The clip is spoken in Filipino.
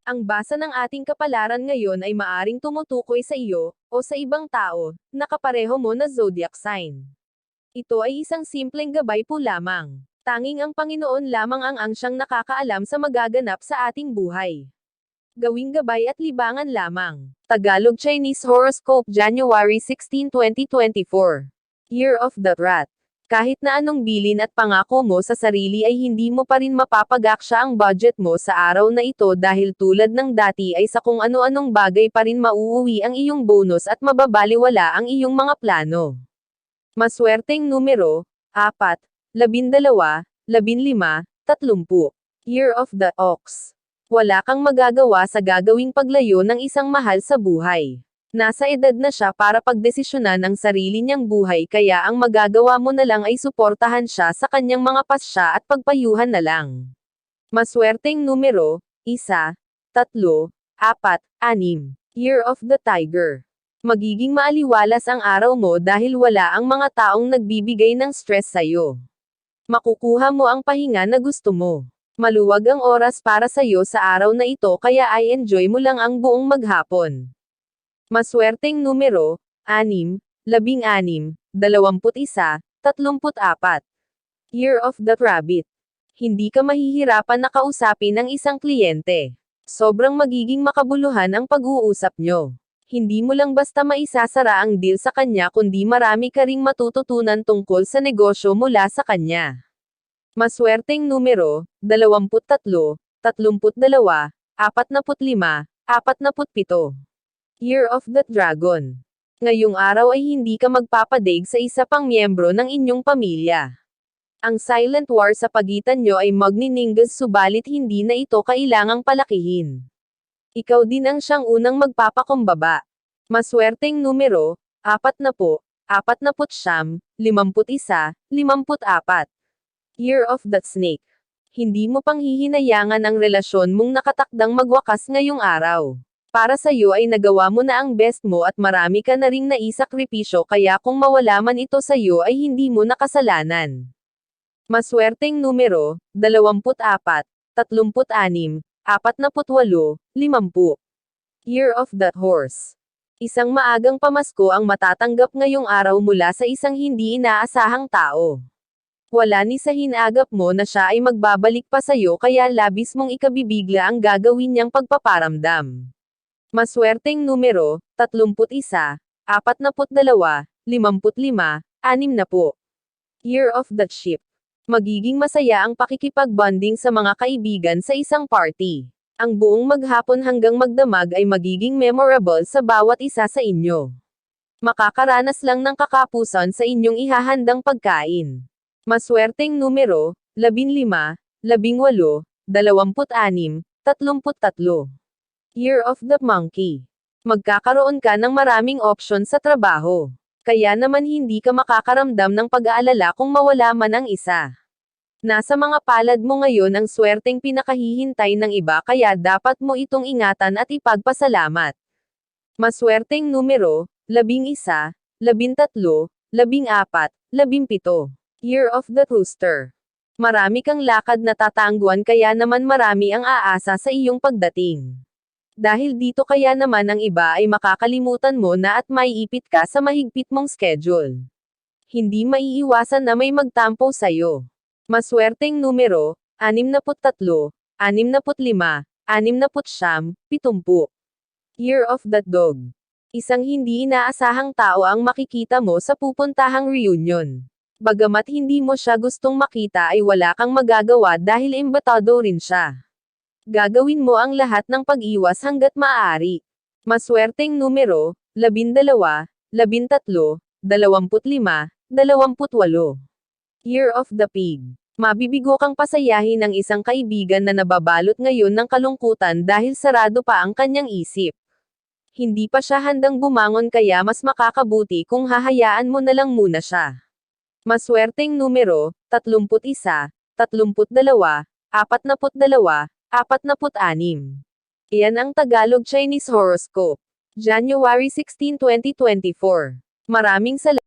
Ang basa ng ating kapalaran ngayon ay maaring tumutukoy sa iyo, o sa ibang tao, na kapareho mo na zodiac sign. Ito ay isang simpleng gabay po lamang. Tanging ang Panginoon lamang ang siyang nakakaalam sa magaganap sa ating buhay. Gawing gabay at libangan lamang. Tagalog Chinese Horoscope January 16, 2024. Year of the Rat. Kahit na anong bilin at pangako mo sa sarili ay hindi mo pa rin mapapagaksya ang budget mo sa araw na ito dahil tulad ng dati ay sa kung ano-anong bagay pa rin mauuwi ang iyong bonus at mababaliwala ang iyong mga plano. Maswerteng numero, 4, 12, 15, 30. Year of the Ox. Wala kang magagawa sa gagawing paglayo ng isang mahal sa buhay. Nasa edad na siya para pagdesisyonan ang sarili niyang buhay kaya ang magagawa mo na lang ay suportahan siya sa kanyang mga pasya at pagpayuhan na lang. Maswerteng numero, 1, 3, 4, 6. Year of the Tiger. Magiging maaliwalas ang araw mo dahil wala ang mga taong nagbibigay ng stress sa'yo. Makukuha mo ang pahinga na gusto mo. Maluwag ang oras para sa'yo sa araw na ito kaya ay enjoy mo lang ang buong maghapon. Maswerteng numero, 6, 16, 21, 34. Year of the Rabbit. Hindi ka mahihirapan na kausapin ang isang kliyente. Sobrang magiging makabuluhan ang pag-uusap nyo. Hindi mo lang basta maisasara ang deal sa kanya kundi marami ka ring matututunan tungkol sa negosyo mula sa kanya. Maswerteng numero, 23, 32, 45, 47. Year of the Dragon. Ngayong araw ay hindi ka magpapadaig sa isa pang miyembro ng inyong pamilya. Ang silent war sa pagitan nyo ay magnininggas subalit hindi na ito kailangang palakihin. Ikaw din ang siyang unang magpapakumbaba. Maswerteng numero, 40, 49, 51, 54. Year of the Snake. Hindi mo pang hihinayangan ang relasyon mong nakatakdang magwakas ngayong araw. Para sa iyo ay nagawa mo na ang best mo at marami ka na ring naisakripisyo kaya kung mawala man ito sa iyo ay hindi mo nakasalanan. Maswerteng numero, 24, 36, 48, 50. Year of the Horse. Isang maagang pamasko ang matatanggap ngayong araw mula sa isang hindi inaasahang tao. Wala ni sa hinagap mo na siya ay magbabalik pa sa iyo kaya labis mong ikabibigla ang gagawin niyang pagpaparamdam. Maswerteng numero, 31, 42, 55, 60. Year of the Sheep. Magiging masaya ang pakikipag-bonding sa mga kaibigan sa isang party. Ang buong maghapon hanggang magdamag ay magiging memorable sa bawat isa sa inyo. Makakaranas lang ng kakapusan sa inyong ihahandang pagkain. Maswerteng numero, 15, 18, 26, 33. Year of the Monkey. Magkakaroon ka ng maraming option sa trabaho. Kaya naman hindi ka makakaramdam ng pag-aalala kung mawala man ang isa. Nasa mga palad mo ngayon ang swerteng pinakahihintay ng iba kaya dapat mo itong ingatan at ipagpasalamat. Maswerteng numero, 11, 13, 14, 17. Year of the Rooster. Marami kang lakad na tatangguan kaya naman marami ang aasa sa iyong pagdating. Dahil dito kaya naman ang iba ay makakalimutan mo na at maiipit ka sa mahigpit mong schedule. Hindi maiiwasan na may magtampo sa'yo. Maswerteng numero, 63, 65, 69, 70. Year of the Dog. Isang hindi inaasahang tao ang makikita mo sa pupuntahang reunion. Bagamat hindi mo siya gustong makita ay wala kang magagawa dahil imbitado rin siya. Gagawin mo ang lahat ng pag-iwas hanggat maaari. Maswerteng numero, 12, 13, 25, 28. Year of the Pig. Mabibigo kang pasayahin ng isang kaibigan na nababalot ngayon ng kalungkutan dahil sarado pa ang kanyang isip. Hindi pa siya handang bumangon kaya mas makakabuti kung hahayaan mo na lang muna siya. Maswerteng numero, 31, 32, 42, 46. Iyan ang Tagalog Chinese Horoscope. January 16, 2024. Maraming salamat.